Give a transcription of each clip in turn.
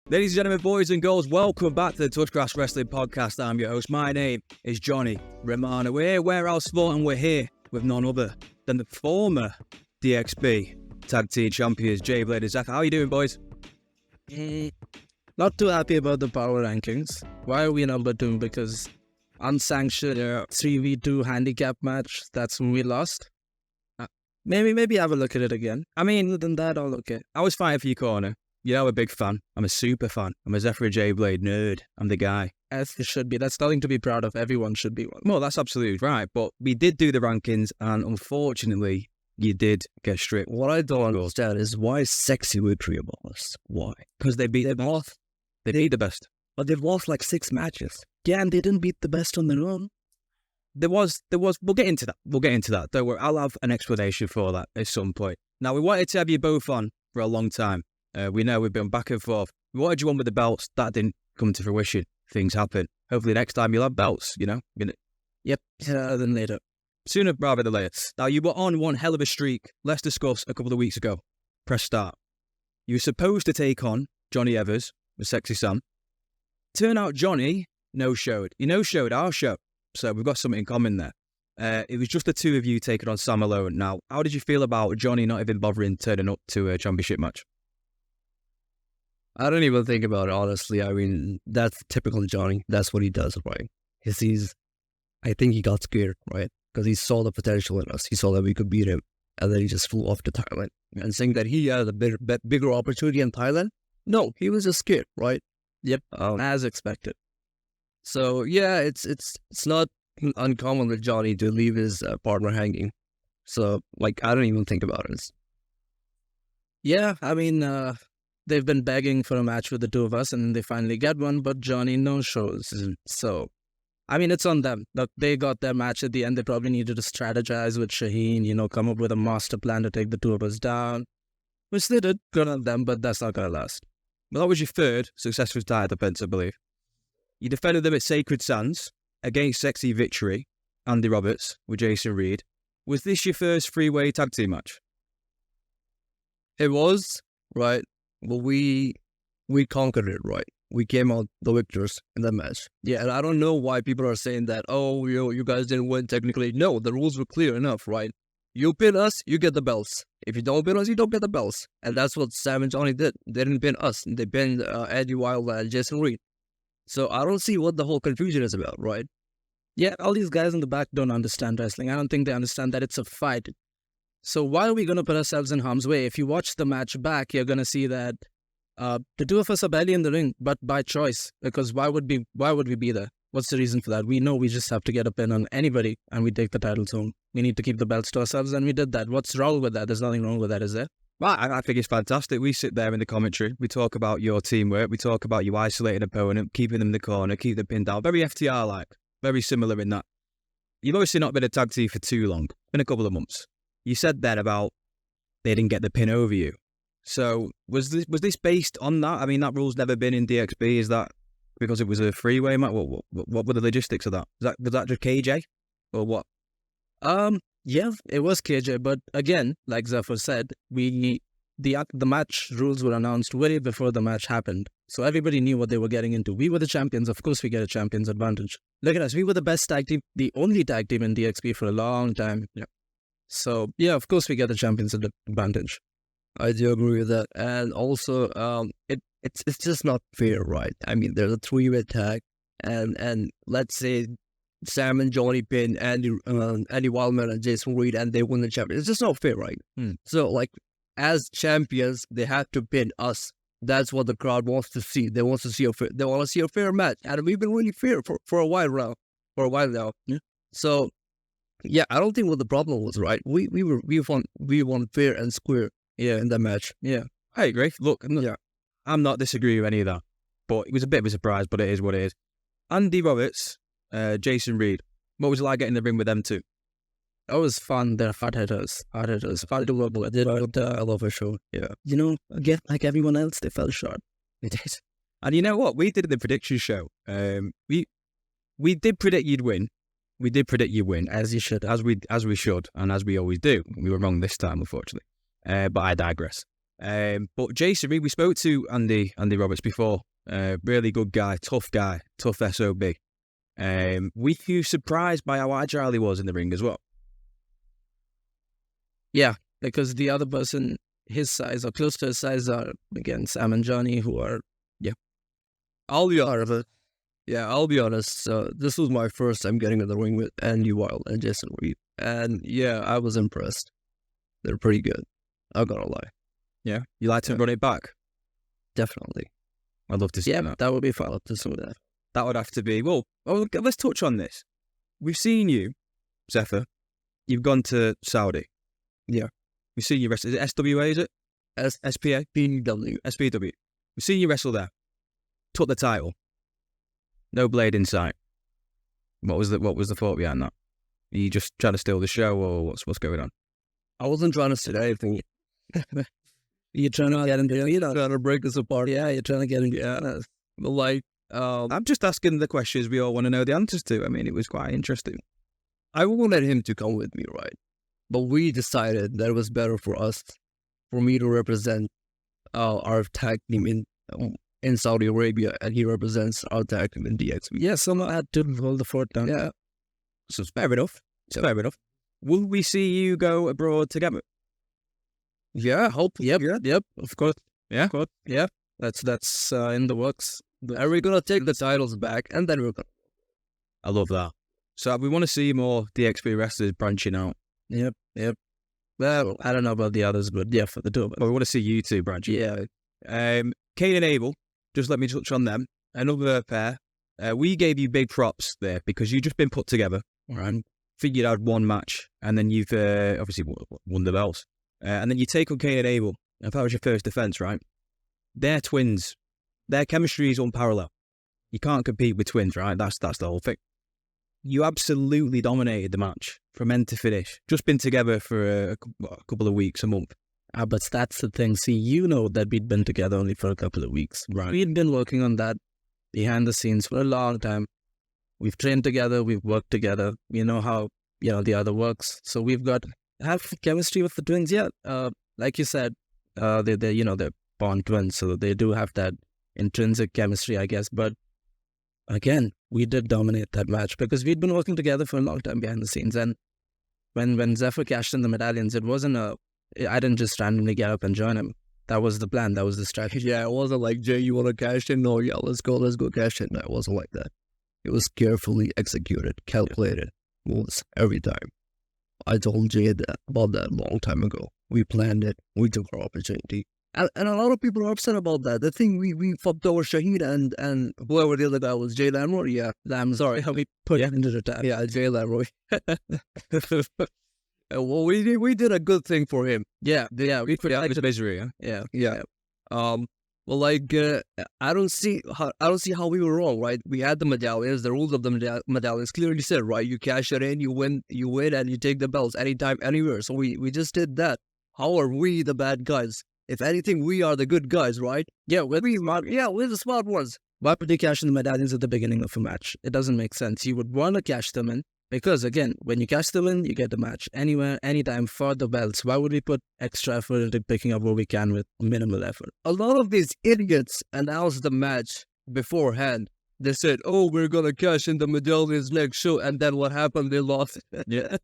Ladies and gentlemen, boys and girls, welcome back to the Touchgrass Wrestling Podcast. I'm your host. My name is Johnny Romano. We're here, Warehouse Sport, and we're here with none other than the former DXB Tag Team Champions, Jay Blade and Zephyr. How are you doing, boys? Not too happy about the power rankings. Why are we number 2? Because unsanctioned 3v2 handicap match, that's when we lost. Maybe have a look at it again. I mean, other than that, all okay. I was fighting for your corner. You know, I'm a big fan. I'm a super fan. I'm a Zephyr Jay Blade nerd. I'm the guy. As it should be. That's nothing to be proud of. Everyone should be one. Well, that's absolutely right. But we did do the rankings, and unfortunately, you did get stripped. What I don't understand is why Sexy Victory above us? Why? Because they beat the best. They beat the best. But they've lost like 6 matches. Yeah, and they didn't beat the best on their own. There was, we'll get into that. Don't worry, I'll have an explanation for that at some point. Now, we wanted to have you both on for a long time. We know we've been back and forth. We wanted you on with the belts. That didn't come to fruition. Things happen. Hopefully next time you'll have belts, you know? Yep, sooner than later. Sooner rather than later. Now, you were on one hell of a streak. Let's discuss a couple of weeks ago. Press start. You were supposed to take on Johnny Evers with Sexy Sam. Turn out Johnny no-showed. He no-showed our show. So we've got something in common there. It was just the two of you taking on Sam alone. Now, how did you feel about Johnny not even bothering turning up to a championship match? I don't even think about it, honestly. I mean, that's typical Johnny. That's what he does, right? I think he got scared, right? Because he saw the potential in us. He saw that we could beat him. And then he just flew off to Thailand. And saying that he had a bigger opportunity in Thailand? No, he was just scared, right? Yep, as expected. So, yeah, it's not uncommon with Johnny to leave his partner hanging. So, like, I don't even think about it. Yeah, I mean, they've been begging for a match with the two of us, and they finally get one, but Johnny no-shows. So, I mean, it's on them. Look, they got their match at the end. They probably needed to strategize with Shaheen, come up with a master plan to take the two of us down, which they did. Good on them, but that's not going to last. Well, that was your third successful title defense, I believe. You defended them at Sacred Sands against Sexy Victory, Andy Roberts with Jason Reed. Was this your first three-way tag team match? It was, right? Well, we conquered it, right? We came out the victors in that match. Yeah, and I don't know why people are saying that, oh, you guys didn't win technically. No, the rules were clear enough, right? You pin us, you get the belts. If you don't pin us, you don't get the belts. And that's what Sam and Johnny did. They didn't pin us. They pinned Eddie Wild and Jason Reed. So I don't see what the whole confusion is about, right? Yeah, all these guys in the back don't understand wrestling. I don't think they understand that it's a fight. So why are we going to put ourselves in harm's way? If you watch the match back, you're going to see that the two of us are barely in the ring, but by choice. Because why would we be there? What's the reason for that? We know we just have to get a pin on anybody and we take the titles home. We need to keep the belts to ourselves, and we did that. What's wrong with that? There's nothing wrong with that, is there? Well, I think it's fantastic. We sit there in the commentary. We talk about your teamwork. We talk about you isolating opponent, keeping them in the corner, keep them pinned down. Very FTR-like. Very similar in that. You've obviously not been a tag team for too long. Been a couple of months. You said then about they didn't get the pin over you. So was this based on that? I mean, that rule's never been in DXB. Is that because it was a freeway match? What were the logistics of that? Was that just KJ or what? Yeah, it was KJ, but again, like Zephyr said, the match rules were announced way before the match happened. So everybody knew what they were getting into. We were the champions. Of course we get a champion's advantage. Look at us. We were the best tag team, the only tag team in DXB for a long time. Yeah. So, yeah, of course we get the champion's advantage. I do agree with that. And also, it's just not fair, right? I mean, there's a 3-way tag, and let's say Sam and Johnny pin Andy Wildman and Jason Reed, and they win the championship. It's just not fair, right? So, like, as champions, they have to pin us. That's what the crowd wants to see. They want to see a fair match, and we've been really fair for a while now. Yeah. So, yeah, I don't think what the problem was, right? We won fair and square. Yeah, in that match. Yeah, I agree. Look, I'm not disagreeing with any of that, but it was a bit of a surprise. But it is what it is. Andy Roberts. Jason Reed, what was it like getting in the ring with them two? That was fun. They're hard hitters. Fun to work with. I love her show. Yeah. Again, like everyone else, they fell short. It is. And you know what? We did the prediction show. We did predict you'd win. We did predict you win, as you should, as we should, and as we always do. We were wrong this time, unfortunately. But I digress. But Jason, we spoke to Andy Roberts before. Really good guy, tough SOB. Were you surprised by how agile he was in the ring as well? Yeah, because the other person his size or close to his size are, again, Sam and Johnny, who are, I'll be honest. Yeah, I'll be honest. This was my first time getting in the ring with Andy Wild and Jason Reed. And yeah, I was impressed. They're pretty good. I'm gonna lie. Yeah? You like to run it back? Definitely. I'd love to see that. That would be fun to see that. That would have to be, well, let's touch on this. We've seen you, Zephyr. You've gone to Saudi. Yeah. We've seen you wrestle. Is it SWA, is it? SPA? SPW. SPW. We've seen you wrestle there. Took the title. No blade in sight. What was the thought behind that? Are you just trying to steal the show, or what's going on? I wasn't trying to steal anything. You're trying to get into, Trying to break this apart. Yeah, you're trying to get into, But like, I'm just asking the questions we all want to know the answers to. I mean, it was quite interesting. I wanted him to come with me, right? But we decided that it was better for me to represent our tag team in Saudi Arabia, and he represents our tag team in DXB. Yeah, someone had to hold the fort down. Yeah. So it's fair enough. Fair enough. Will we see you go abroad together? Yeah, hope. Yep, of course. Yeah? Of course. Yeah, that's in the works. And we're going to take the titles back, and then we're going to... I love that. So we want to see more DXB wrestlers branching out. Yep. Well, I don't know about the others, but yeah, for the two of us. But we want to see you two branching. Yeah. Cain and Abel, just let me touch on them. Another pair. We gave you big props there because you've just been put together. Right. I think you'd had one match, and then you've obviously won the belts. And then you take on Cain and Abel. If that was your first defense, right? They're twins. Their chemistry is unparalleled. You can't compete with twins, right? That's the whole thing. You absolutely dominated the match from end to finish. Just been together for a couple of weeks, a month. But that's the thing. See, you know that we'd been together only for a couple of weeks. Right. We'd been working on that behind the scenes for a long time. We've trained together. We've worked together. We know how, the other works. So we've have chemistry with the twins. Yeah. Like you said, they're born twins. So they do have that intrinsic chemistry, I guess. But again, we did dominate that match because we'd been working together for a long time behind the scenes. And when Zephyr cashed in the medallions, it wasn't I didn't just randomly get up and join him. That was the plan. That was the strategy. Yeah, it wasn't like, Jay, you want to cash in? No, yeah, let's go cash in. No, it wasn't like that. It was carefully executed, calculated moves every time. I told Jay about that a long time ago. We planned it. We took our opportunity. And a lot of people are upset about that. The thing we fucked over Shahid and whoever the other guy was, Jay Lamroy. Yeah, sorry. We put it into the tag. Yeah, Jay Lamroy. Well, we did a good thing for him. Yeah, we protected misery. Yeah. Well, like I don't see how we were wrong, right? We had the medallions. The rules of the medallions clearly said, right? You cash it in, you win, and you take the belts anytime, anywhere. So we just did that. How are we the bad guys? If anything, we are the good guys, right? Yeah, we're the smart ones. Why would you cash in the medallions at the beginning of a match? It doesn't make sense. You would want to cash them in because, again, when you cash them in, you get the match anywhere, anytime for the belts. Why would we put extra effort into picking up what we can with minimal effort? A lot of these idiots announced the match beforehand. They said, oh, we're going to cash in the medallions next show. And then what happened? They lost. Yeah,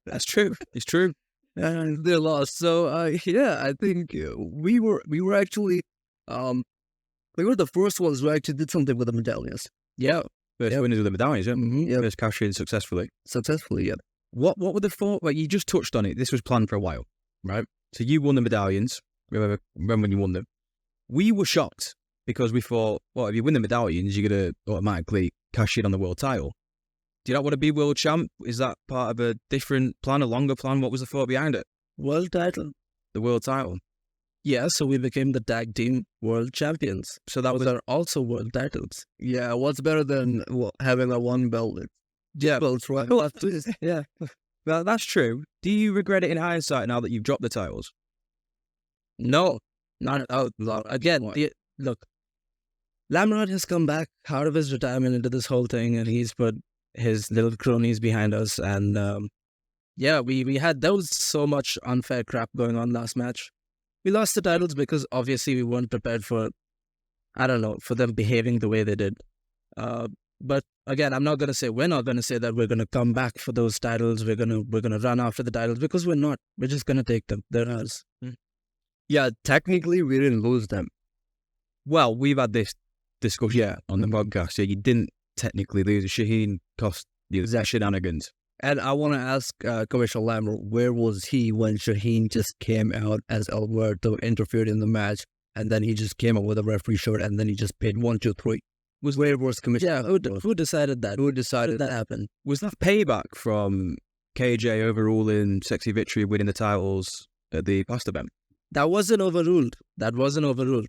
that's true. It's true. And they lost. So, I think we were actually, we were the first ones who actually did something with the medallions. Yeah. First winners of the medallions, yeah. Mm-hmm. First cash in successfully. Successfully, yeah. What were the thought? Well, you just touched on it. This was planned for a while, right? So you won the medallions. Remember when you won them? We were shocked because we thought, well, if you win the medallions, you're going to automatically cash in on the world title. Do you not want to be world champ? Is that part of a different plan, a longer plan? What was the thought behind it? World title. The world title. Yeah, so we became the tag team world champions. So that was our also world titles. Yeah, what's better than having a one belt? Yeah, belts, right? Yeah. Well, that's true. Do you regret it in hindsight now that you've dropped the titles? No, not at all. Again, look, Lamrod has come back out of his retirement into this whole thing, and he's put his little cronies behind us. And we had, there was so much unfair crap going on last match. We lost the titles because obviously we weren't prepared for, I don't know, for them behaving the way they did. But again, we're not going to say that we're going to come back for those titles. We're going to run after the titles, because we're not. We're just going to take them. They're ours. Yeah, technically we didn't lose them. Well, we've had this discussion on the podcast. So you didn't technically lose. Shaheen cost you the shenanigans. And I want to ask Commissioner Lambert, where was he when Shaheen just came out as Alberto interfered in the match, and then he just came out with a referee shirt, and then he just paid 1, 2, 3? Where was Commissioner? Yeah, who decided that? Who decided that happened? Was that payback from KJ overruling Sexy Victory winning the titles at the past event? That wasn't overruled.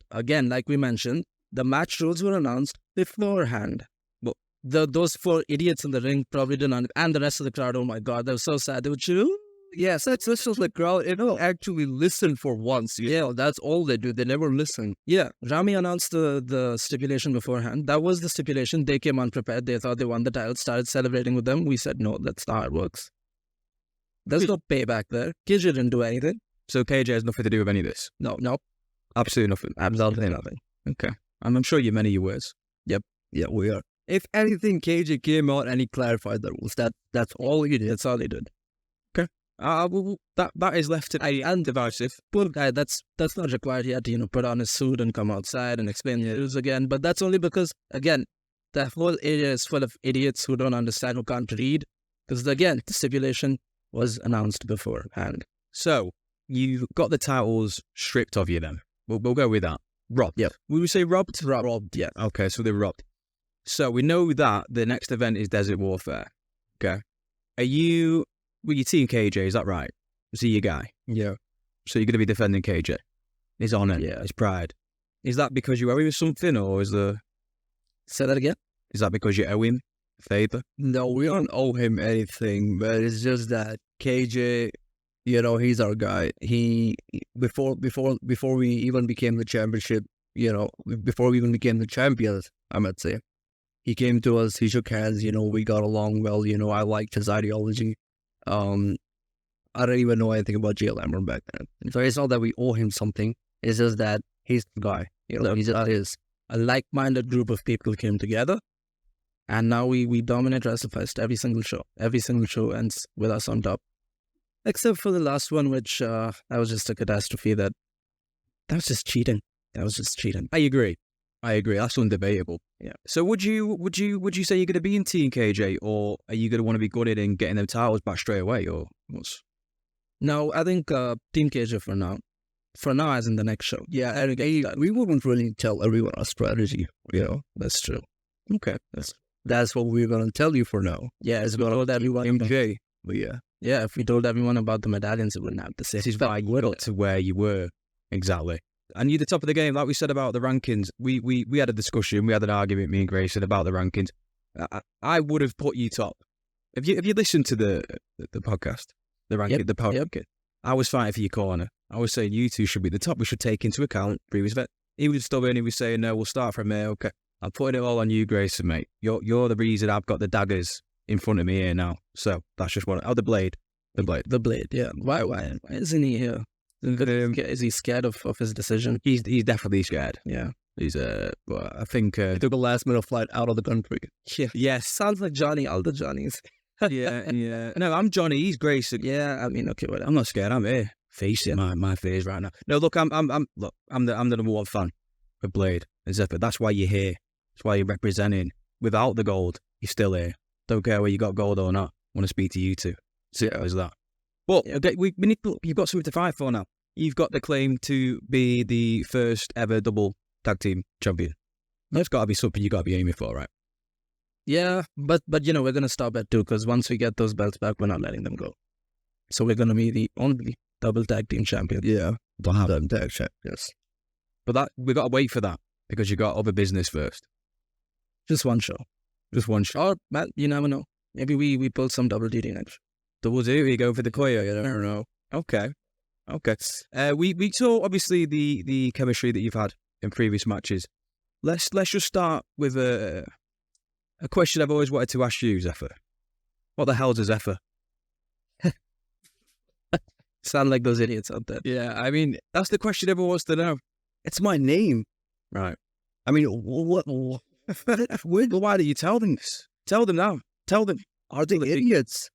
Again, like we mentioned, the match rules were announced beforehand. But those 4 idiots in the ring probably didn't, and the rest of the crowd, oh my God, they were so sad. They would cheer. Yes, that's just the crowd. They don't actually listen for once. Yeah, that's all they do. They never listen. Yeah, Rami announced the stipulation beforehand. That was the stipulation. They came unprepared. They thought they won the title, started celebrating with them. We said, no, that's not how it works. There's no payback there. KJ didn't do anything. So KJ has nothing to do with any of this? No. Absolutely nothing? Absolutely nothing. Okay. And I'm sure you're many your words. Yep. Yeah, we are. If anything, KJ came out and he clarified the rules. That's all he did. That's all he did. Okay. That is left to and divisive. Poor guy, that's not required. He had to, put on his suit and come outside and explain the rules again. But that's only because, again, the whole area is full of idiots who don't understand, who can't read. Because, again, the stipulation was announced beforehand. So, you got the titles stripped of you then. We'll go with that. Robbed. Yep. Would we say robbed? Robbed, yeah. Okay, so they're robbed. So we know that the next event is Desert Warfare. Okay. Were you Team KJ, is that right? Is he your guy? Yeah. So you're going to be defending KJ? His honor, his pride. Is that because you owe him something, or is there... Say that again? Is that because you owe him a favour? No, we don't owe him anything, but it's just that KJ, he's our guy. He, before we even became the championship, before we even became the champions, I might say, he came to us, he shook hands, we got along well, I liked his ideology. I don't even know anything about Jay Lambert back then. So it's not that we owe him something, it's just that he's the guy. He just is. A like-minded group of people came together, and now we dominate WrestleFest every single show. Every single show ends with us on top. Except for the last one, which that was just a catastrophe. That was just cheating. I agree. That's undebatable. Yeah. So would you say you're going to be in Team KJ, or are you going to want to be gutted and getting them titles back straight away, or what's? No, I think Team KJ for now. For now, as in the next show. Yeah, and we wouldn't really tell everyone our strategy. That's true. Okay, that's what we're going to tell you for now. Yeah, it's going to hold everyone. MJ, but yeah. Yeah, if we told everyone about the medallions, it wouldn't have to say. This is why you got to where you were. Exactly. And you're the top of the game, like we said about the rankings. We had a discussion, we had an argument, me and Grayson, about the rankings. I would have put you top. Have you listened to the podcast, the ranking, the power ranking? I was fighting for your corner. I was saying you two should be the top. We should take into account previous event. He was stubborn. He was saying no. We'll start from there. Okay, I'm putting it all on you, Grayson, mate. You're the reason I've got the daggers in front of me here now. So that's just one. Oh, the blade. Yeah. Why isn't he here? Is he scared of his decision? He's definitely scared. Yeah. He's but I think he took a last minute flight out of the country. Yeah. Yes. Sounds like Johnny. All the Johnnies. Yeah. No, I'm Johnny. He's Grayson. Yeah. I mean, okay, whatever. I'm not scared. I'm here. Facing my face right now. No, look, I'm the number one fan of Blade and Zephyr. That's why you're here. That's why you're representing. Without the gold, you're still here. Don't care whether you got gold or not. I want to speak to you two. Simple as that. But okay, we need. You've got something to fight for now. You've got the claim to be the first ever double tag team champion. That's got to be something you got to be aiming for, right? Yeah, but we're going to stop at 2, because once we get those belts back, we're not letting them go. So we're going to be the only double tag team champion. Yeah, don't have them tag champions. But we got to wait for that, because you got other business first. Just one show. Or, man, you never know. Maybe we pull some double DD next. Double D, you go for the Koyo, you don't know. Okay. We saw obviously the chemistry that you've had in previous matches. Let's just start with a question I've always wanted to ask you, Zephyr. What the hell's a Zephyr? Sound like those idiots out there. Yeah, I mean, that's the question everyone wants to know. It's my name. Right. I mean, what Why do you tell them this? Tell them now. Tell them. are they idiots?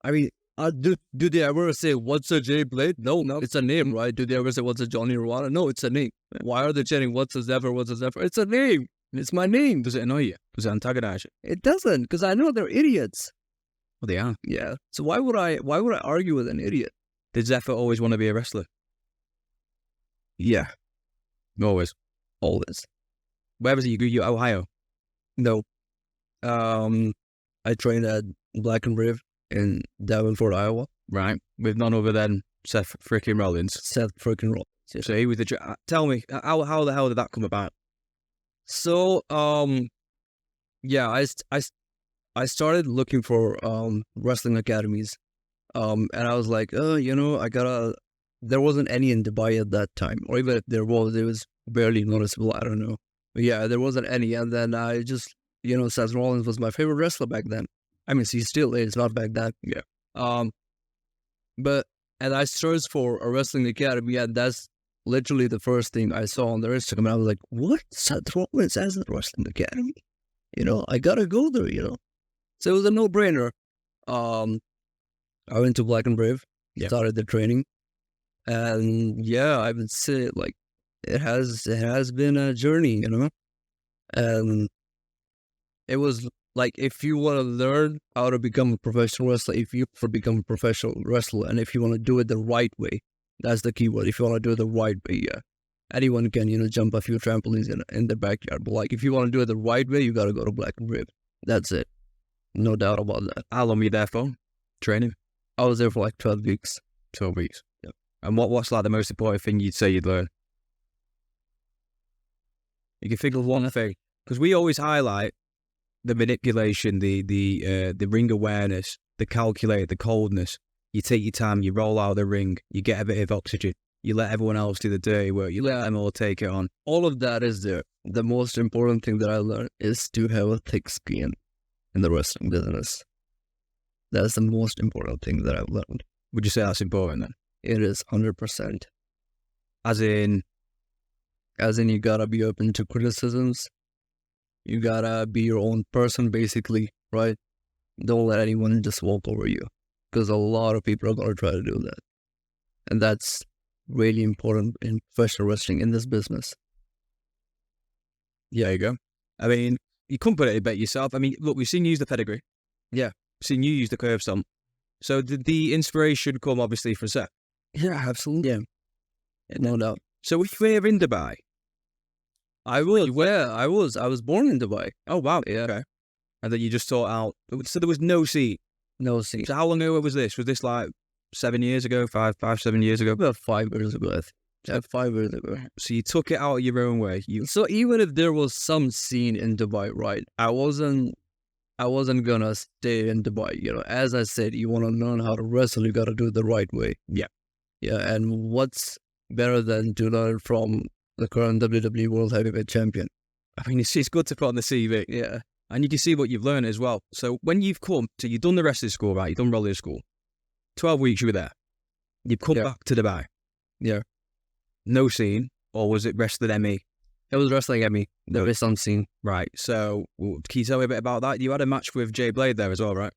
I mean, do they ever say, what's a Jay Blade? No, it's a name, right? Do they ever say, what's a Johnny Rwanda? No, it's a name. Why are they chanting, what's a Zephyr, what's a Zephyr? It's a name. It's my name. Does it annoy you? Does it antagonize you? It doesn't, because I know they're idiots. Well, they are. Yeah. So why would I argue with an idiot? Did Zephyr always want to be a wrestler? Yeah, Always. always. Where was it? You Ohio? No. I trained at Black and Brave in Davenport, Iowa. Right. With none other than Seth freaking Rollins. Seth freaking Rollins. Yeah. So he was tell me, how the hell did that come about? So, yeah, I started looking for wrestling academies, and I was like, there wasn't any in Dubai at that time, or even if there was, it was barely noticeable. I don't know, but yeah, there wasn't any. And then I just, Seth Rollins was my favorite wrestler back then. I mean, he still is, not back then. Yeah. And I searched for a wrestling academy, and that's literally the first thing I saw on their Instagram. And I was like, what? Seth Rollins has a wrestling academy? I gotta go there, So it was a no-brainer. I went to Black and Brave, started the training. And yeah, I would say it has been a journey, And it was like, if you want to learn how to become a professional wrestler, if you want to become a professional wrestler, and if you want to do it the right way, that's the key word. If you want to do it the right way, yeah. Anyone can, jump a few trampolines in the backyard. But if you want to do it the right way, you got to go to Black and Brave. That's it. No doubt about that. How long were you there for? Training? I was there for 12 weeks. 12 weeks. Yeah. And what's the most important thing you'd say you'd learn? You can think of one thing. Because we always highlight the manipulation, the ring awareness, the calculate, the coldness. You take your time, you roll out of the ring, you get a bit of oxygen, you let everyone else do the dirty work, you let them all take it on. All of that is there. The most important thing that I learned is to have a thick skin in the wrestling business. That's the most important thing that I've learned. Would you say that's important then? It is 100%. As in, you gotta be open to criticisms. You gotta be your own person, basically, right? Don't let anyone just walk over you, because a lot of people are gonna try to do that. And that's really important in professional wrestling, in this business. Yeah, there you go. I mean, you couldn't put it better yourself. I mean, look, we've seen you use the pedigree. Yeah. We've seen you use the curve stomp. So did the inspiration come obviously from Seth? Yeah, absolutely. Yeah. No doubt. So were you here in Dubai? I was born in Dubai. Oh, wow. Yeah. Okay. And then you just sought out, so there was no seat? No seat. So how long ago was this? Was this like 7 years ago, 7 years ago? About 5 years ago, I think. Yeah, 5 years ago. So you took it out of your own way. So even if there was some scene in Dubai, right, I wasn't gonna stay in Dubai. As I said, you want to learn how to wrestle, you got to do it the right way. Yeah. Yeah, and what's better than to learn from the current WWE World Heavyweight Champion? I mean, it's good to put on the CV. Yeah. And you can see what you've learned as well. So when you've come to, you've done the wrestling school, right? You've done roller school. 12 weeks you were there. You've come back to Dubai. Yeah. No scene, or was it wrestling ME? It was wrestling ME. There was some scene. Right. So can you tell me a bit about that? You had a match with Jay Blade there as well, right?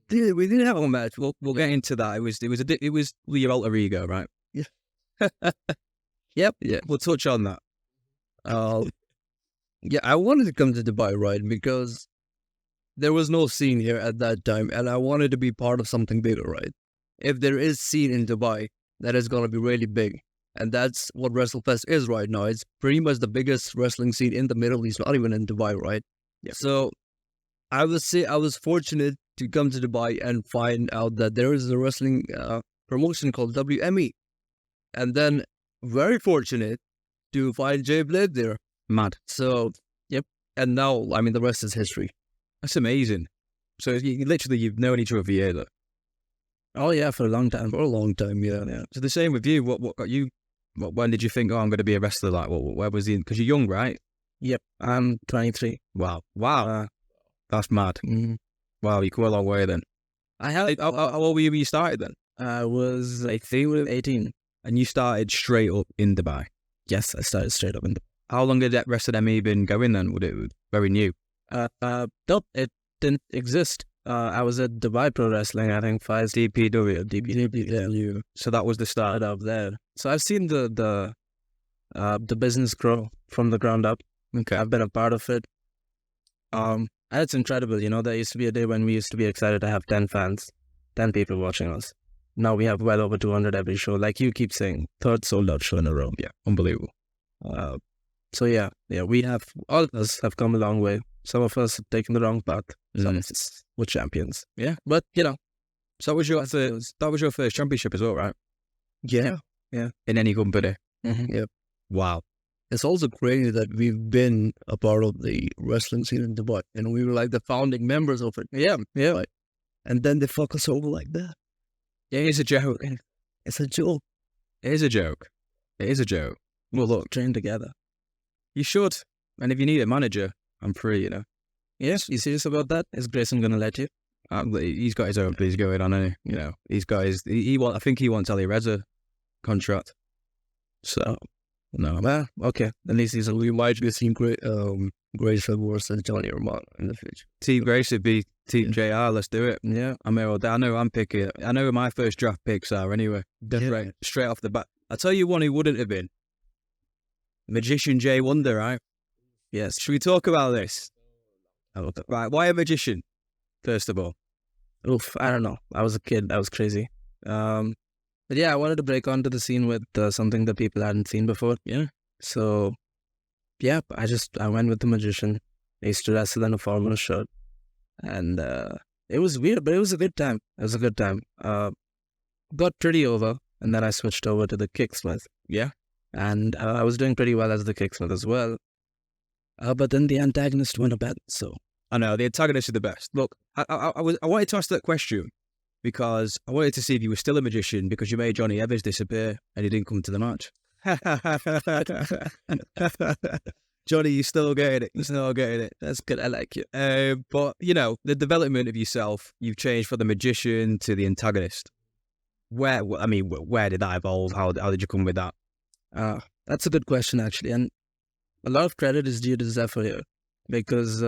We didn't have a match. We'll get into that. It was your alter ego, right? Yeah. Yep. Yeah. We'll touch on that. Yeah, I wanted to come to Dubai, right? Because there was no scene here at that time, and I wanted to be part of something bigger, right? If there is scene in Dubai, that is going to be really big. And that's what WrestleFest is right now. It's pretty much the biggest wrestling scene in the Middle East, not even in Dubai, right? Yeah. So I would say I was fortunate to come to Dubai and find out that there is a wrestling promotion called WME. And then very fortunate to find Jay Blade there. Mad. So, yep. And now, I mean, the rest is history. That's amazing. So you've known each other for years, though. Oh yeah, for a long time. For a long time, yeah. So the same with you. What got you? When did you think, I'm going to be a wrestler? Like, where was he? Because you're young, right? Yep, I'm 23. Wow. That's mad. Mm-hmm. Wow, you come a long way then. How old were you when you started then? I was, I think, 18. And you started straight up in Dubai. Yes, I started straight up in Dubai. How long had that rest of them been going then? Would it very new? Nope, it didn't exist. I was at Dubai Pro Wrestling, I think, DPW. So that was the start. up there. So I've seen the business grow from the ground up. Okay. I've been a part of it. And it's incredible. You know, there used to be a day when we used to be excited to have 10 fans, 10 people watching us. Now we have well over 200 every show. Like you keep saying, third sold out show in a row. Yeah, unbelievable. So yeah, we have, all of us have come a long way. Some of us have taken the wrong path. Some of us were champions. Yeah. But, you know. So that was your first championship as well, right? Yeah. In any company? Mm-hmm. Yep. Wow. It's also crazy that we've been a part of the wrestling scene in Dubai, and we were like the founding members of it. Yeah. Right. And then they fuck us over like that. Yeah, it's a joke. It's a joke. It is a joke. It is a joke. Well, look, Train together. you should. And if you need a manager, I'm free, you know. Yes, you serious about that? Is Grayson going to let you? He's got his own piece going on, hasn't he? You know, he's got his. I think he wants Ali Reza contract. So, no. Well, okay. At least he's a We might be seeing Grayson versus Johnny Romano in the future. Team Grace would be Team JR. Let's do it. Yeah. I'm here all day. I know I'm picking. I know who my first draft picks are anyway. Yeah. Straight off the bat. I'll tell you one who wouldn't have been. Magician Jay Wonder, right? Yes. Should we talk about this? Right. Why a magician? First of all. Oof, I don't know. I was a kid. That was crazy. But yeah, I wanted to break onto the scene with something that people hadn't seen before. Yeah. So, yeah, I went with the magician. I used to wrestle in a formal shirt. And it was weird, but it was a good time. Got pretty over, and then I switched over to the kicksmith. Yeah. And I was doing pretty well as the kicksmith as well. But then the antagonist went a bit, so. I know, the antagonists are the best. Look, I wanted to ask that question because I wanted to see if you were still a magician because you made Johnny Evans disappear and he didn't come to the match. Johnny, you're still getting it. You're still getting it. That's good. I like you. But, you know, the development of yourself, you've changed from the magician to the antagonist. Where did that evolve? How did you come with that? That's a good question, actually. And a lot of credit is due to Zephyr here because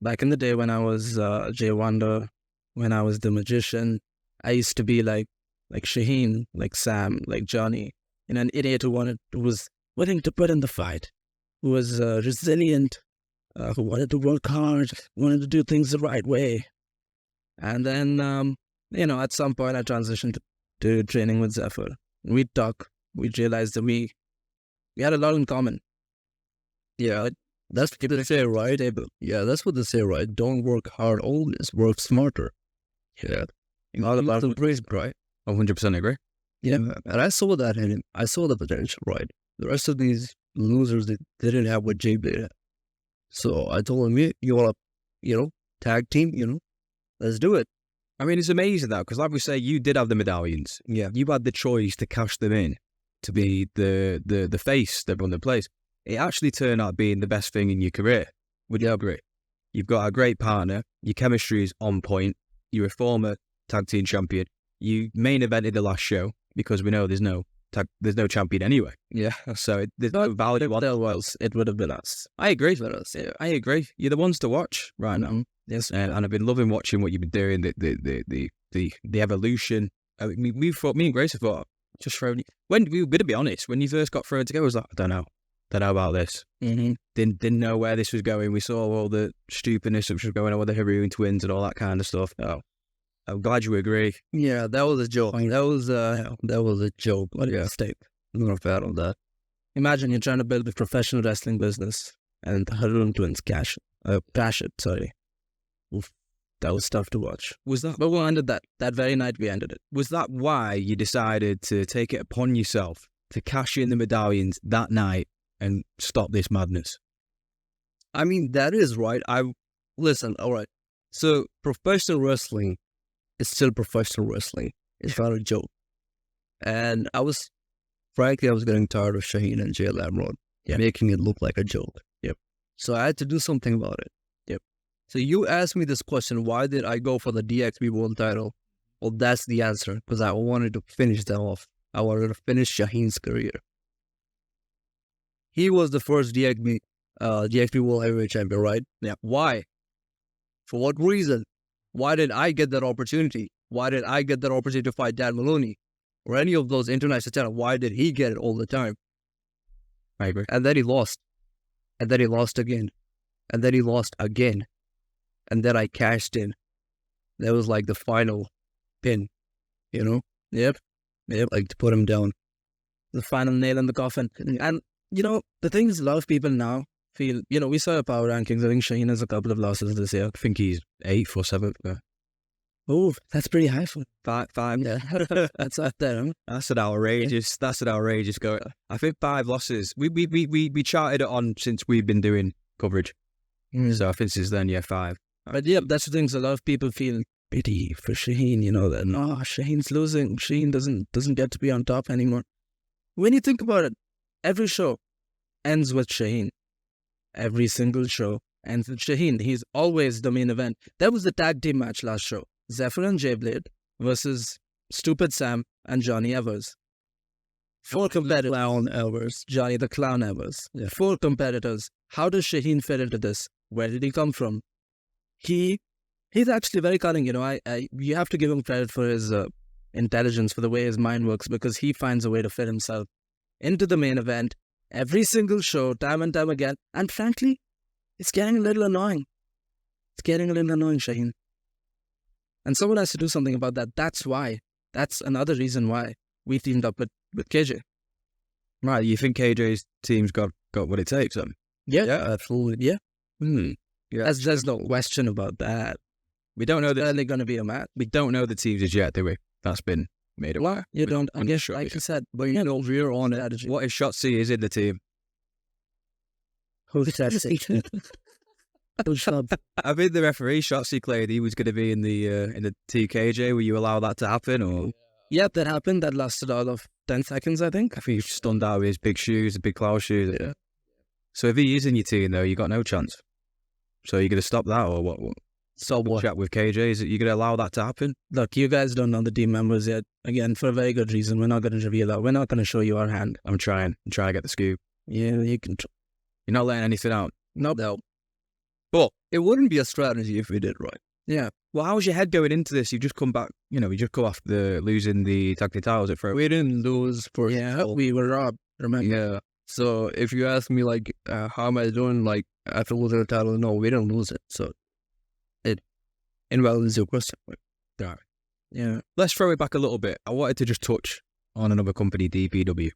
back in the day when I was Jay Wonder, when I was the magician, I used to be like Shaheen, like Sam, like Johnny, and an idiot who was willing to put in the fight, who was resilient, who wanted to work hard, wanted to do things the right way. And then, at some point I transitioned to training with Zephyr. We'd talk. We'd realize that we had a lot in common. Yeah, that's what they say, right? Yeah, that's what they say, right? Don't work hard always, work smarter. Yeah. All about the praise, right? 100% agree. Yeah, and I saw that in him. I saw the potential, right? The rest of these losers, they didn't have what Jay Blade had. So I told him, you want to, tag team, let's do it. I mean, it's amazing that because, like we say, you did have the medallions. Yeah. You had the choice to cash them in to be the face that run the place. It actually turned out being the best thing in your career. Would you agree? You've got a great partner. Your chemistry is on point. You're a former tag team champion. You main evented the last show because we know there's no champion anyway. Yeah. So there's no value. It would have been us. I agree. I agree. You're the ones to watch right now. Yes. And I've been loving watching what you've been doing. The evolution. I mean, me and Grace have thought just thrown. When we were going to be honest, when you first got thrown together, I was like, I don't know about this. Mm-hmm. Didn't know where this was going. We saw all the stupidness which was going on with the Haroon twins and all that kind of stuff. Oh, I'm glad you agree. Yeah, that was a joke. That was a joke. What a mistake. I'm not a fan of that. Imagine you're trying to build a professional wrestling business and the Haroon twins crash it. Sorry. Oof, that was tough to watch. But we ended that very night. We ended it. Was that why you decided to take it upon yourself to cash in the medallions that night and stop this madness? I mean, that is right. Listen, all right. So professional wrestling is still professional wrestling. It's not a joke. And I was getting tired of Shaheen and Jay Lamrod making it look like a joke. Yep. So I had to do something about it. Yep. So you asked me this question, why did I go for the DXB world title Well, that's the answer, because I wanted to finish them off. I wanted to finish Shaheen's career. He was the first DXB World Heavyweight Champion, right? Yeah. Why? For what reason? Why did I get that opportunity? Why did I get that opportunity to fight Dan Maloney or any of those international talent? Why did he get it all the time? I agree. And then he lost. And then he lost again. And then he lost again. And then I cashed in. That was like the final pin, you know? Yep. Like to put him down. The final nail in the coffin. And, you know, the thing is, a lot of people now feel, you know, we saw power rankings. I think Shaheen has a couple of losses this year. I think he's 8th or 7th. Oh, that's pretty high for Five. yeah. That's out there, huh? That's an outrageous. That's an outrageous go. I think 5 losses. We charted it on since we've been doing coverage. So I think since then, 5. But yeah, that's the thing. A lot of people feel pity for Shaheen. You know that Shaheen's losing. Shaheen doesn't get to be on top anymore. When you think about it, every show ends with Shaheen. Every single show ends with Shaheen. He's always the main event. That was the tag team match last show. Zephyr and Jay Blade versus Stupid Sam and Johnny Evers. 4 competitors. Clown Evers. Johnny the Clown Evers. Yeah. 4 competitors. How does Shaheen fit into this? Where did he come from? He's actually very cunning. You know, you have to give him credit for his intelligence, for the way his mind works, because he finds a way to fit himself into the main event every single show, time and time again. And frankly, it's getting a little annoying. It's getting a little annoying, Shaheen. And someone has to do something about that. That's why. That's another reason why we teamed up with KJ. Right, you think KJ's team's got what it takes then? Yeah, absolutely. Yeah. Yeah. There's no question about that. We don't know It's only going to be a match. We don't know the teams as yet, do we? That's been made up. You don't, I guess, sure, like you said, but you know, we're on strategy. What if Shotzi is in the team? Who's that? I think the referee Shotzi claimed he was going to be in the TKJ. Will you allow that to happen? Or Yeah, that happened. That lasted all of 10 seconds, I think. I think he's stunned out with his big shoes, the big cloud shoes. Yeah. So if he is in your team, though, you got no chance. So you're going to stop that, or what? So what? Chat with KJ. Is it you going to allow that to happen? Look, you guys don't know the team members yet. Again, for a very good reason. We're not going to reveal that. We're not going to show you our hand. I'm trying to get the scoop. Yeah, you can. You're not letting anything out. Nope. No. But it wouldn't be a strategy if we did right. Yeah. Well, how's your head going into this? You just come back. You know, you just come off the losing the tag team titles at first. We didn't lose first. Yeah, we were robbed. Remember? Yeah. So if you ask me, like, how am I doing, like, after losing the title? No, we didn't lose it. So it invalidates your question. Right. Yeah. Let's throw it back a little bit. I wanted to just touch on another company, DPW.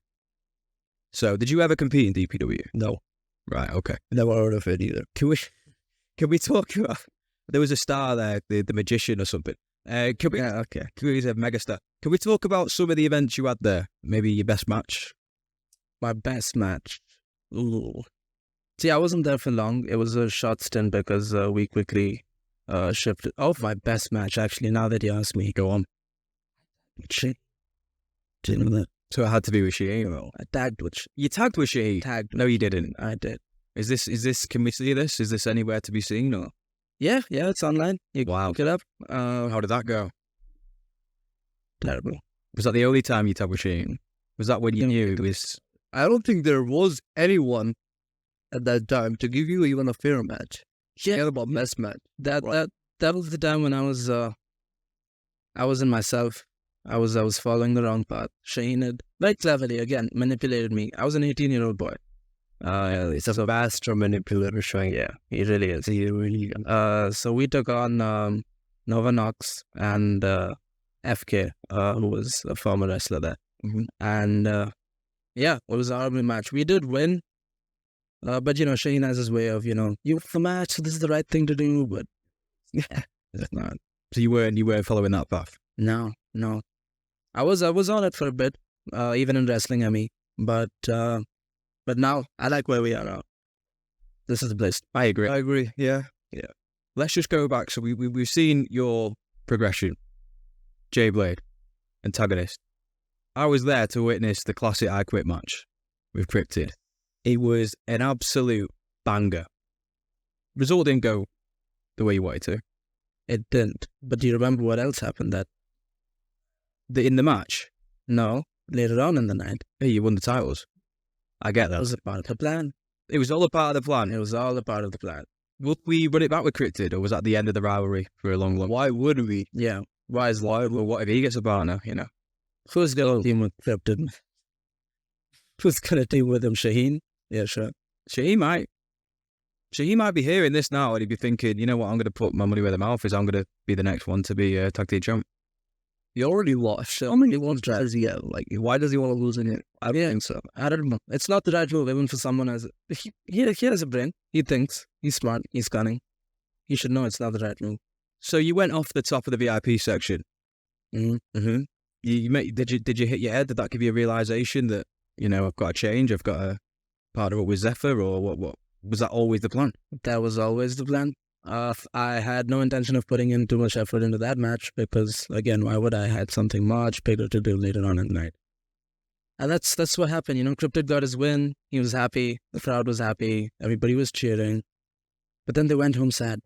So, did you ever compete in DPW? No. Right. Okay. Never heard of it either. Can we talk about? There was a star there, the magician or something. Can we? Yeah, okay. He's a megastar. Can we talk about some of the events you had there? Maybe your best match. My best match. Ooh. See, I wasn't there for long. It was a short stint because we quickly shifted. Oh, my best match, actually, now that you ask me. Go on. Shit. Didn't know that. So it had to be with Shaheen. Well, I tagged with you tagged with Shaheen. Tagged. No, you didn't. I did. Is this? Can we see this? Is this anywhere to be seen? Or Yeah, it's online. You can wow, look it up. how did that go? Terrible. Was that the only time you tagged with Shaheen? Was that when you knew it was? I don't think there was anyone at that time to give you even a fair match. Yeah. Forget about best match. That was the time when I was in myself. I was following the wrong path. Shaheen had very cleverly again manipulated me. I was an 18-year-old boy. It's a master manipulator, showing. Yeah, he really is. He really. So we took on Nova Knox and FK, who was a former wrestler there, and yeah, it was our only match. We did win, but you know, Shaheen has his way of, you know, you won the match, so this is the right thing to do, but yeah, it's not. So you weren't following that path. No. I was on it for a bit, even in wrestling, I mean, but now I like where we are now. This is the place. I agree. I agree. Yeah. Let's just go back. So we've seen your progression. Jay Blade, antagonist. I was there to witness the classic I Quit match with Cryptid. It was an absolute banger. Result didn't go the way you wanted to. It didn't. But do you remember what else happened that In the match? No, later on in the night. Hey, you won the titles. I get That that. was a part of the plan. It was all a part of the plan. It was all a part of the plan. Would we run it back with Cryptid, or was that the end of the rivalry for a long, long? Why would we? Yeah. Why is Well, what if he gets a partner? You know, who's gonna team with Cryptid? Who's gonna team with him? Shaheen? Yeah, sure. Shaheen might be hearing this now, and he'd be thinking, you know what? I'm going to put my money where the mouth is. I'm going to be the next one to be a tag team champ. He already lost. How many ones does he have? Like, why does he want to lose again? I don't think so. I don't know. It's not the right move, even for someone as he has a brain. He thinks. He's smart. He's cunning. He should know it's not the right move. So you went off the top of the VIP section. Mm-hmm. Did you hit your head? Did that give you a realization that, you know, I've got to change? I've got to partner up with Zephyr, or what? Was that always the plan? That was always the plan. I had no intention of putting in too much effort into that match because, again, why would I? Had something much bigger to do later on in the night. And that's what happened. You know, Cryptid got his win. He was happy. The crowd was happy. Everybody was cheering. But then they went home sad,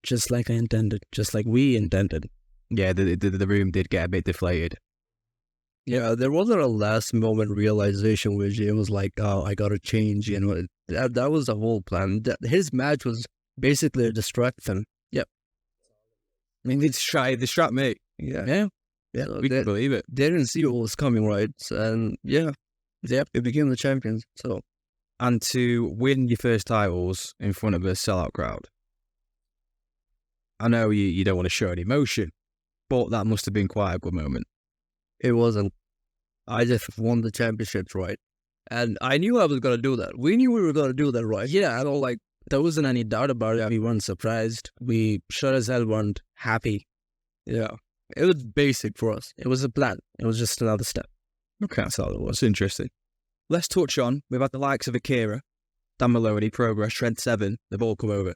just like I intended, just like we intended. Yeah, the room did get a bit deflated. Yeah, there wasn't a last moment realization where Jay was like, "Oh, I gotta change." You know, that was the whole plan. His match was basically a distraction. Yep. I mean, they distract me. Yeah. We can believe it. They didn't see what was coming, right? And yeah, it became the champions. So, And to win your first titles in front of a sellout crowd. I know you don't want to show any emotion, but that must have been quite a good moment. it wasn't. I just won the championships, right? And I knew I was gonna do that. We knew we were gonna do that, right? Yeah, I don't like. There wasn't any doubt about it. We weren't surprised. We sure as hell weren't happy. Yeah. It was basic for us. It was a plan. It was just another step. Okay. That's all it was. That's interesting. Let's touch on, we've had the likes of Akira, Dan Maloney, Progress, Trent Seven, they've all come over.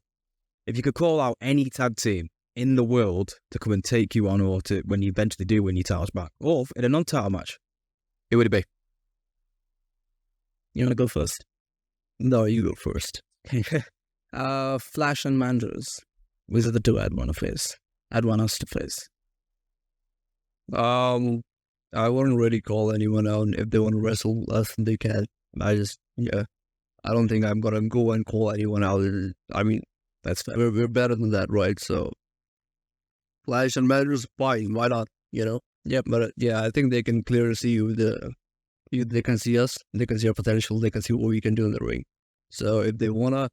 If you could call out any tag team in the world to come and take you on, or to when you eventually do win your titles back, or in a non-title match, who would it be? You want to go first? No, you go first. Flash and Mandros. These are the two I'd want to face. I'd want us to face. I wouldn't really call anyone out. If they want to wrestle us, they can. I don't think I'm gonna go and call anyone out. I mean, That's fair. we're better than that, right? So, Flash and Matters, fine. Why not? You know. Yep. But yeah, I think they can clearly see they can see us. They can see our potential. They can see what we can do in the ring. So if they wanna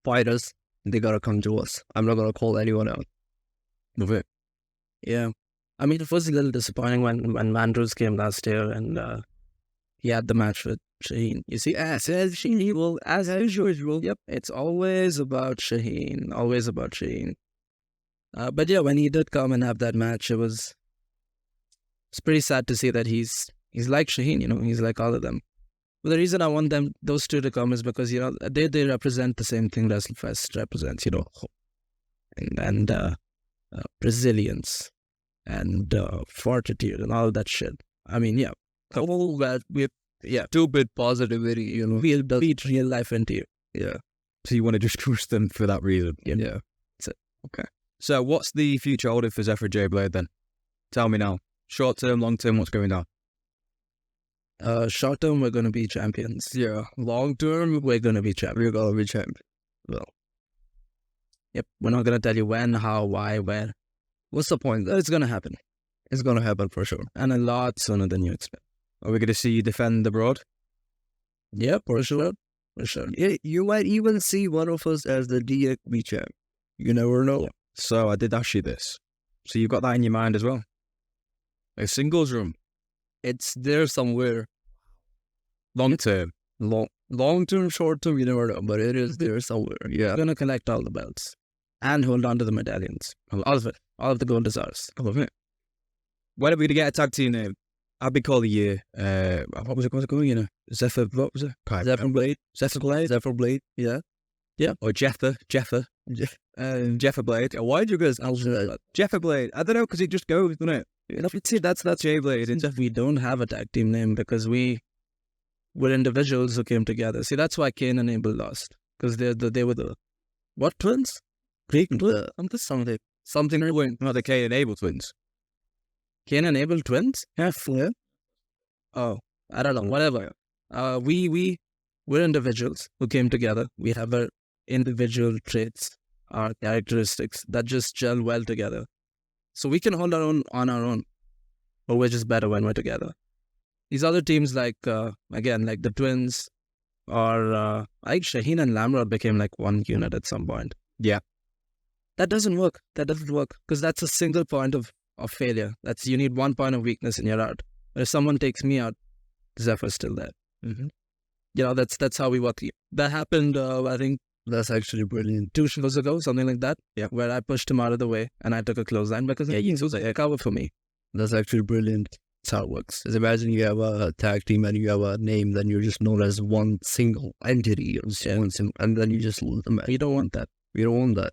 fight us, they gotta come to us. I'm not gonna call anyone out. Love it. Yeah. I mean, it was a little disappointing when Mandros came last year and he had the match with Shaheen. You see, as usual. Yep, it's always about Shaheen. Always about Shaheen. But yeah, when he did come and have that match, it's pretty sad to see that he's like Shaheen, you know, he's like all of them. But the reason I want those two to come is because, you know, they represent the same thing WrestleFest represents, you know, and resilience and fortitude and all that shit. I mean, yeah, all that Too bit positivity, you know. we'll beat real life into you. Yeah. So you want to just push them for that reason? Yeah. Okay. So what's the future holding for Zephyr Jay Blade then? Tell me now. Short term, long term, what's going on? Short term, we're going to be champions. Yeah. Long term, We're going to be champions. we're gonna be champions. Well, Yep. We're not going to tell you when, how, why, where. what's the point? It's going to happen. It's gonna happen for sure. And a lot sooner than you expect. Are we going to see you defend abroad? Yeah, for sure. For sure. Yeah, you might even see one of us as the DXB champ. You never know. Yeah. So I did ask you this. So you've got that in your mind as well? A singles room? It's there somewhere. Long term? Long term, short term, you never know, but it is there somewhere. Yeah. We're going to collect all the belts and hold on to the medallions. All of it. All of the gold is ours. I love it. When are we going to get a tag team name? I'd be calling you, what was it called, you know? Zephyr, what was it? Zephyr Blade. Zephyr Blade? Zephyr Blade. Yeah. Or Jeffer. Jeffer Blade. Why'd you guys Jeffer Blade. I don't know, because it just goes, doesn't it? You know, see, that's Jay Blade. we don't have a tag team name because we're individuals who came together. See, that's why Kane and Abel lost, because they were the what twins? Greek twins? Something. something went. Not the Cain and Abel twins. Cain and Abel twins? Yeah. Oh, I don't know. Whatever. We're individuals who came together. We have our individual traits, our characteristics that just gel well together. So we can hold our own on our own, but we're just better when we're together. These other teams, like again, like the twins, or I think Shaheen and Lamrod became like one unit at some point. Yeah. That doesn't work. That doesn't work because that's a single point of failure. You need 1 point of weakness and you're out. But if someone takes me out, Zephyr's still there. Mm-hmm. You know, that's how we work. That happened, I think, That's actually brilliant. 2 shows ago, something like that. Yeah. Where I pushed him out of the way and I took a clothesline because he was a cover for me. That's actually brilliant. That's how it works. Just imagine you have a tag team and you have a name, then you're just known as one single entity, and then you just lose the match. We don't want that. We don't want that,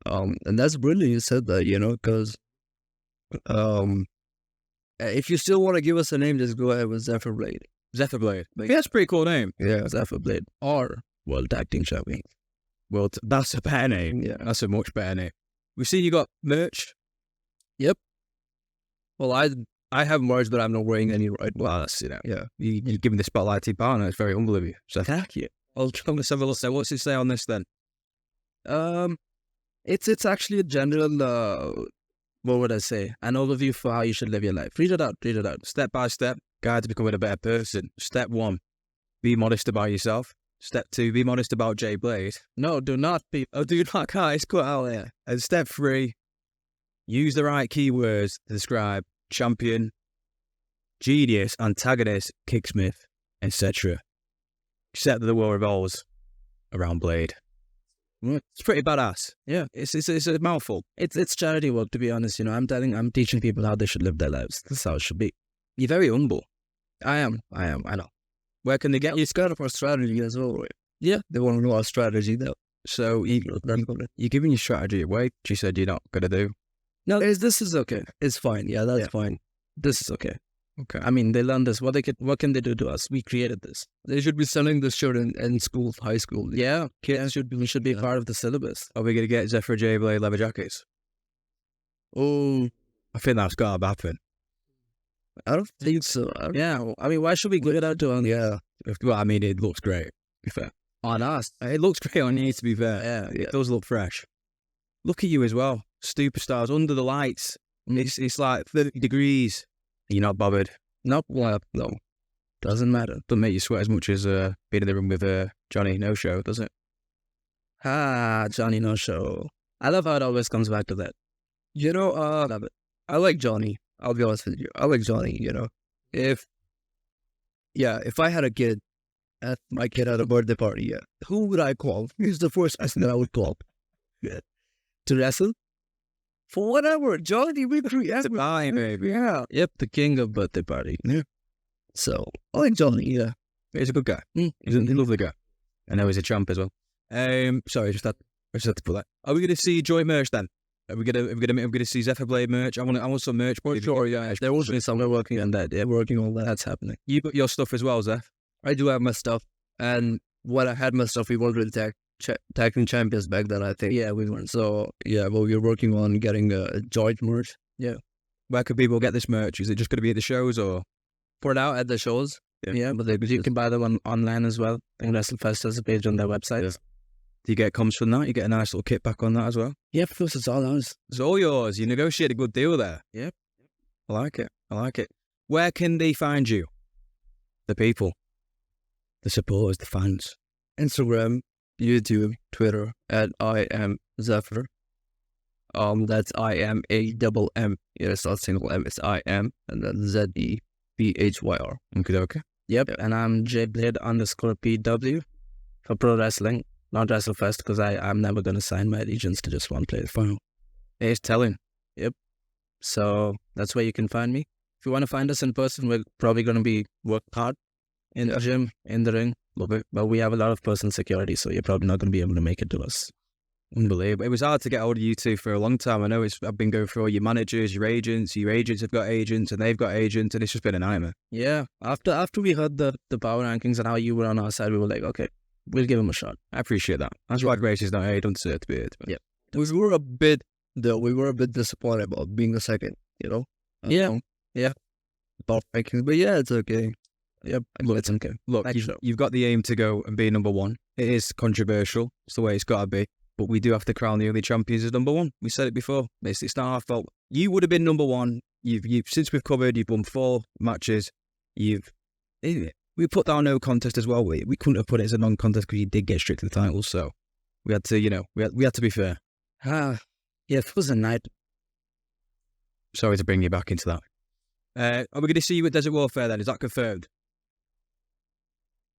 And that's brilliant you said that, because if you still want to give us a name, just go ahead with Zephyr Blade. Zephyr Blade. Yeah, that's a pretty cool name. Yeah. Zephyr Blade or World Tag Team Champion. Well, that's a better name. Yeah. That's a much better name. We've seen you got merch. Well, I have merch, but I'm not wearing any right now. Well, that's, Yeah. You're giving the spotlight to your partner. It's very humble of you. So thank you. I'll come to have a look. So what's it say on this then? It's actually a general, what would I say? An overview for how you should live your life. Read it out. Step by step, guide to becoming a better person. Step 1, be modest about yourself. Step 2, be modest about Jay Blade. No, do not be. Oh, do not, guys, cut out there. And step 3, use the right keywords to describe champion, genius, antagonist, kicksmith, etc. Except that the world revolves around Blade. It's pretty badass. Yeah. It's a mouthful. It's charity work, to be honest. I'm teaching people how they should live their lives. That's how it should be. You're very humble. I am. I know. Where can they get you? It's kind of our strategy as well, right? Yeah. They want to know our strategy, though. So you're giving your strategy away. She said you're not going to do. No, this is okay. It's fine. Yeah, that's fine. This is okay. Okay. I mean, they learned this. What can they do to us? We created this. They should be selling this shirt in school, high school. Yeah. Kids we should be part of the syllabus. Are we going to get Zephyr Jay Blade leather jackets? Oh, I think that's got to happen. I don't think so. Yeah. I mean, why should we give it out to them? Yeah. Well, I mean, it looks great, to be fair. On us. It looks great on you, to be fair. Yeah. It does look fresh. Look at you as well. Superstars under the lights. It's like 30 degrees. You're not bothered. Nope. Well, no. Doesn't matter. Doesn't make you sweat as much as being in the room with Johnny No Show, does it? Johnny No Show. I love how it always comes back to that. Love it. I like Johnny. I'll be honest with you. I like Johnny, If I had a kid, my kid had a birthday party, who would I call? He's the first person that I would call. To wrestle? For whatever. Johnny, we create. Baby. Yeah. Yep, the king of birthday party. Yeah. So, I like Johnny, yeah. He's a good guy. He's a lovely guy. I know he's a champ as well. Sorry, I just had to put that. Are we going to see joint merch then? Are we gonna see Zephyr Blade merch? I want some merch. Sure, yeah. There will be some. We're working on that. Yeah, We're working on that. that's happening. You got your stuff as well, Zeph. I do have my stuff. And when I had my stuff, we weren't really tag team champions back then, I think. Yeah, we weren't. So, yeah, but we're working on getting a joint merch. Where could people get this merch? Is it just going to be at the shows or? For now, at the shows. Yeah, but you can buy them online as well. I think WrestleFest has a page on their website. Yeah. Do you get comms from that? You get a nice little kit back on that as well? Yeah, of course, it's all ours. It's all yours. You negotiate a good deal there. Yep. I like it. Where can they find you? The people. The supporters, the fans. Instagram, YouTube, Twitter, at I am Zephyr. That's IMAMM. Yeah, it's not single M, it's I am, and then ZEPHYR. Okay. Yep, and I'm JBlade_PW for pro wrestling, not WrestleFest, because I'm never going to sign my allegiance to just one place. It's telling. Yep. So that's where you can find me. If you want to find us in person, we're probably going to be working hard in the gym, in the ring. Love it. But we have a lot of personal security, so you're probably not going to be able to make it to us. Unbelievable. It was hard to get hold of you two for a long time. I know I've been going through all your managers, your agents have got agents, and they've got agents, and it's just been a nightmare. Yeah. After we heard the power rankings and how you were on our side, we were like, okay, we'll give him a shot. I appreciate that. That's why Grace is not here. He doesn't deserve to be here. Yeah. We were a bit disappointed about being the second, Yeah. Yeah. About rankings, but yeah, it's okay. Yep. It's okay. Look, Thanks, though. you've got the aim to go and be number one. It is controversial. It's the way it's got to be. But we do have to crown the early champions as number one. We said it before. It's not our fault. You would have been number one. You've since we've covered, you've won 4 matches. We put down no contest as well. We couldn't have put it as a non-contest because you did get straight to the title. So we had to, we had to be fair. Yeah, it was a night. Sorry to bring you back into that. Are we going to see you at Desert Warfare then? Is that confirmed?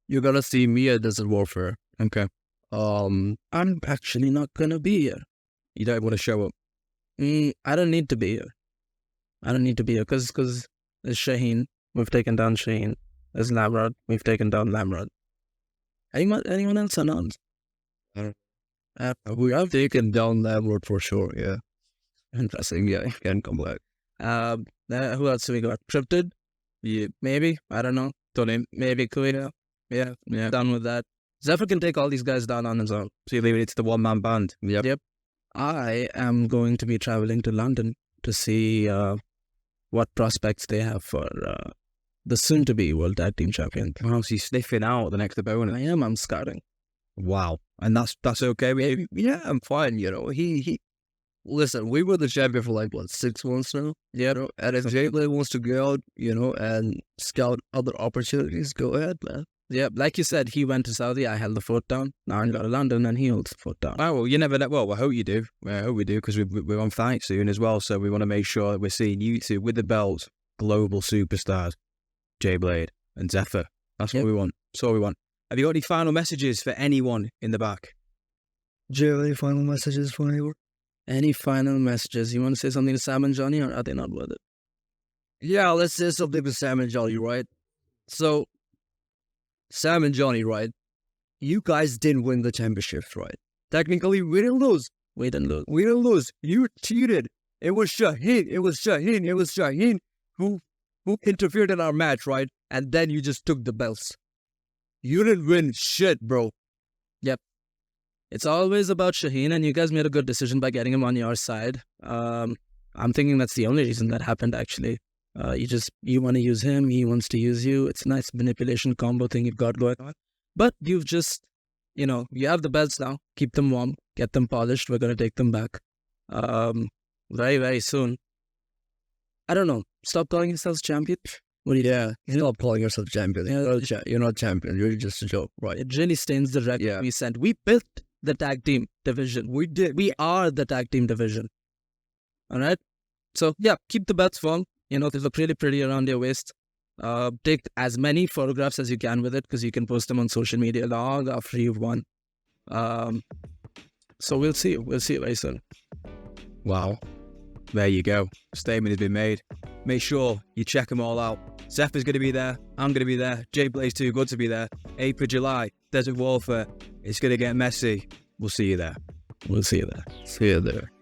You're gonna see me at Desert Warfare. Okay. I'm actually not gonna be here. You don't want to show up? I don't need to be here. I don't need to be here because there's Shaheen. We've taken down Shaheen. There's Lamrod. We've taken down Lamrod. Anyone else announced? We have taken down Lamrod for sure. Yeah. Interesting. Yeah, Can come back. Who else do we got? Cryptid? Yeah, maybe. I don't know. Done him. Maybe Kuina. Yeah. Done with that. Zephyr can take all these guys down on his own. So you're leaving it to the one-man band? Yep. I am going to be traveling to London to see what prospects they have for the soon-to-be World Tag Team Champion. Wow, so you're sniffing out the next opponent. I'm scouting. Wow. And that's okay with you? Yeah, I'm fine. He listen, we were the champion for like, 6 months now? Yeah. And if Jay Blade wants to go out, and scout other opportunities, go ahead, man. Yeah, like you said, he went to Saudi, I held the fort down. Now I go to London and he holds the fort down. Oh, well, you never know. Well, I hope you do. I hope we do because we're on fight soon as well. So we want to make sure that we're seeing you two with the belts, global superstars, Jay Blade and Zephyr. That's what we want. That's all we want. Have you got any final messages for anyone in the back? Jay, any final messages for anyone? Any final messages? You want to say something to Sam and Johnny, or are they not worth it? Yeah, let's say something to Sam and Johnny, right? So, Sam and Johnny, right? You guys didn't win the championships, right? Technically, we didn't lose. We didn't lose. We didn't lose. You cheated. It was Shaheen who interfered in our match, right? And then you just took the belts. You didn't win shit, bro. Yep. It's always about Shaheen, and you guys made a good decision by getting him on your side. I'm thinking that's the only reason that happened, actually. You want to use him, he wants to use you. It's a nice manipulation combo thing you've got going on. But you've just, you have the belts now. Keep them warm, get them polished. We're going to take them back very, very soon. I don't know. Stop calling yourselves champion. What do you You're not calling yourself champion. Yeah. You're not champion. You're just a joke, right? It really stains the record we sent. We built the tag team division. We did. We are the tag team division. All right? So, keep the belts firm. They look really pretty around your waist. Take as many photographs as you can with it because you can post them on social media long after you've won. So we'll see. We'll see you very soon. Wow. There you go. Statement has been made. Make sure you check them all out. Zephyr's going to be there. I'm going to be there. Jay Blade's too good to be there. 8th of July, Desert Warfare. It's going to get messy. We'll see you there. We'll see you there. See you there.